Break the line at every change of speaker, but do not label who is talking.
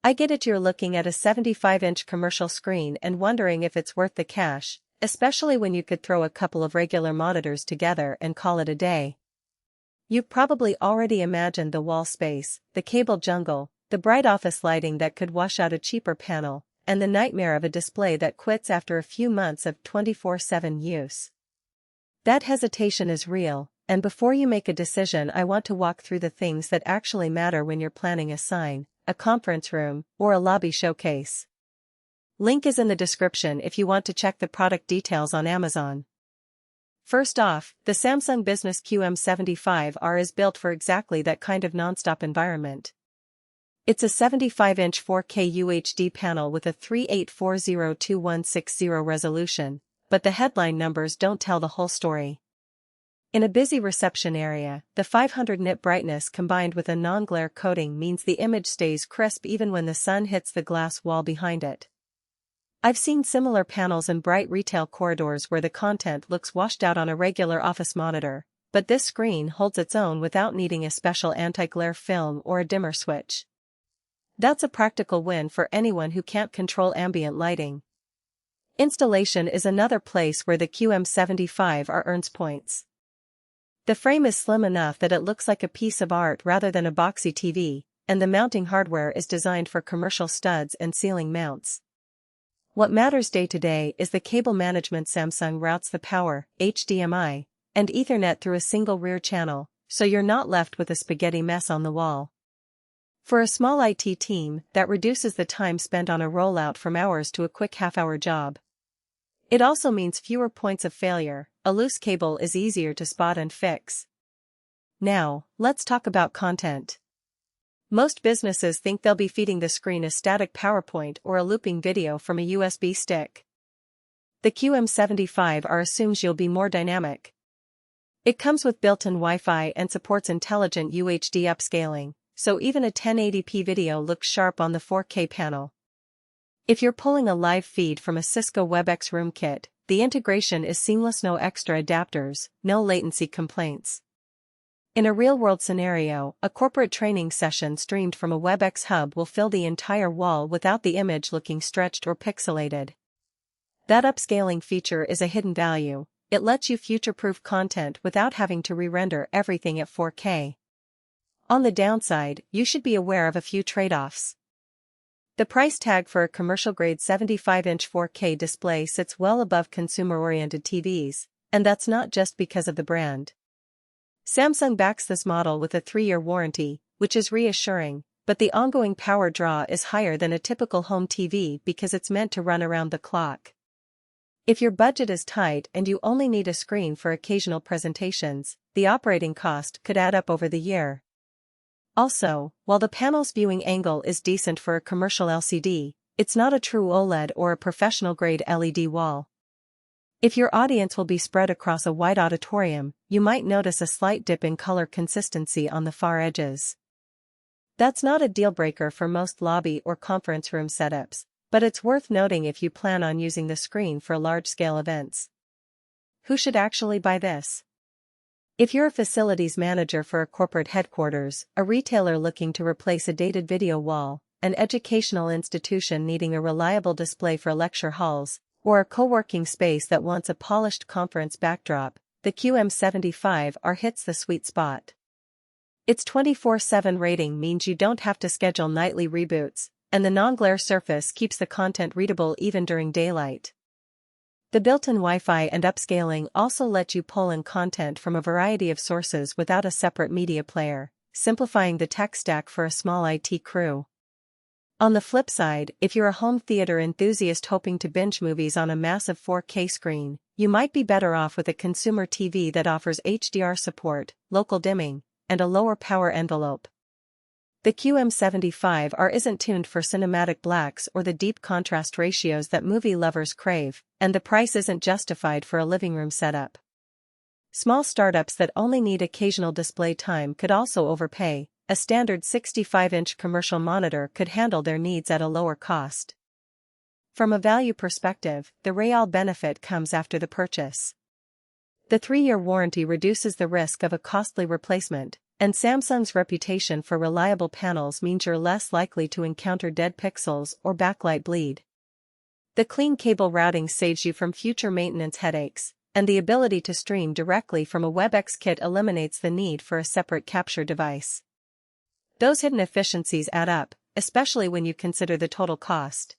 I get it, you're looking at a 75-inch commercial screen and wondering if it's worth the cash, especially when you could throw a couple of regular monitors together and call it a day. You've probably already imagined the wall space, the cable jungle, the bright office lighting that could wash out a cheaper panel, and the nightmare of a display that quits after a few months of 24/7 use. That hesitation is real, and before you make a decision, I want to walk through the things that actually matter when you're planning a sign, a conference room, or a lobby showcase. Link is in the description if you want to check the product details on Amazon. First off, the Samsung Business QM75R is built for exactly that kind of nonstop environment. It's a 75-inch 4K UHD panel with a 3840x2160 resolution, but the headline numbers don't tell the whole story. In a busy reception area, the 500 nit brightness combined with a non-glare coating means the image stays crisp even when the sun hits the glass wall behind it. I've seen similar panels in bright retail corridors where the content looks washed out on a regular office monitor, but this screen holds its own without needing a special anti-glare film or a dimmer switch. That's a practical win for anyone who can't control ambient lighting. Installation is another place where the QM75R earns points. The frame is slim enough that it looks like a piece of art rather than a boxy TV, and the mounting hardware is designed for commercial studs and ceiling mounts. What matters day to day is the cable management. Samsung routes the power, HDMI, and Ethernet through a single rear channel, so you're not left with a spaghetti mess on the wall. For a small IT team, that reduces the time spent on a rollout from hours to a quick half-hour job. It also means fewer points of failure. A loose cable is easier to spot and fix. Now, let's talk about content. Most businesses think they'll be feeding the screen a static PowerPoint or a looping video from a USB stick. The QM75R assumes you'll be more dynamic. It comes with built-in Wi-Fi and supports intelligent UHD upscaling, so even a 1080p video looks sharp on the 4K panel. If you're pulling a live feed from a Cisco WebEx room kit, the integration is seamless, no extra adapters, no latency complaints. In a real-world scenario, a corporate training session streamed from a WebEx hub will fill the entire wall without the image looking stretched or pixelated. That upscaling feature is a hidden value. It lets you future-proof content without having to re-render everything at 4K. On the downside, you should be aware of a few trade-offs. The price tag for a commercial-grade 75-inch 4K display sits well above consumer-oriented TVs, and that's not just because of the brand. Samsung backs this model with a 3-year warranty, which is reassuring, but the ongoing power draw is higher than a typical home TV because it's meant to run around the clock. If your budget is tight and you only need a screen for occasional presentations, the operating cost could add up over the year. Also, while the panel's viewing angle is decent for a commercial LCD, it's not a true OLED or a professional-grade LED wall. If your audience will be spread across a wide auditorium, you might notice a slight dip in color consistency on the far edges. That's not a deal-breaker for most lobby or conference room setups, but it's worth noting if you plan on using the screen for large-scale events. Who should actually buy this? If you're a facilities manager for a corporate headquarters, a retailer looking to replace a dated video wall, an educational institution needing a reliable display for lecture halls, or a co-working space that wants a polished conference backdrop, the QM75R hits the sweet spot. Its 24/7 rating means you don't have to schedule nightly reboots, and the non-glare surface keeps the content readable even during daylight. The built-in Wi-Fi and upscaling also let you pull in content from a variety of sources without a separate media player, simplifying the tech stack for a small IT crew. On the flip side, if you're a home theater enthusiast hoping to binge movies on a massive 4K screen, you might be better off with a consumer TV that offers HDR support, local dimming, and a lower power envelope. The QM75R isn't tuned for cinematic blacks or the deep contrast ratios that movie lovers crave, and the price isn't justified for a living room setup. Small startups that only need occasional display time could also overpay. A standard 65-inch commercial monitor could handle their needs at a lower cost. From a value perspective, the real benefit comes after the purchase. The 3-year warranty reduces the risk of a costly replacement, And Samsung's reputation for reliable panels means you're less likely to encounter dead pixels or backlight bleed. The clean cable routing saves you from future maintenance headaches, and the ability to stream directly from a WebEx kit eliminates the need for a separate capture device. Those hidden efficiencies add up, especially when you consider the total cost.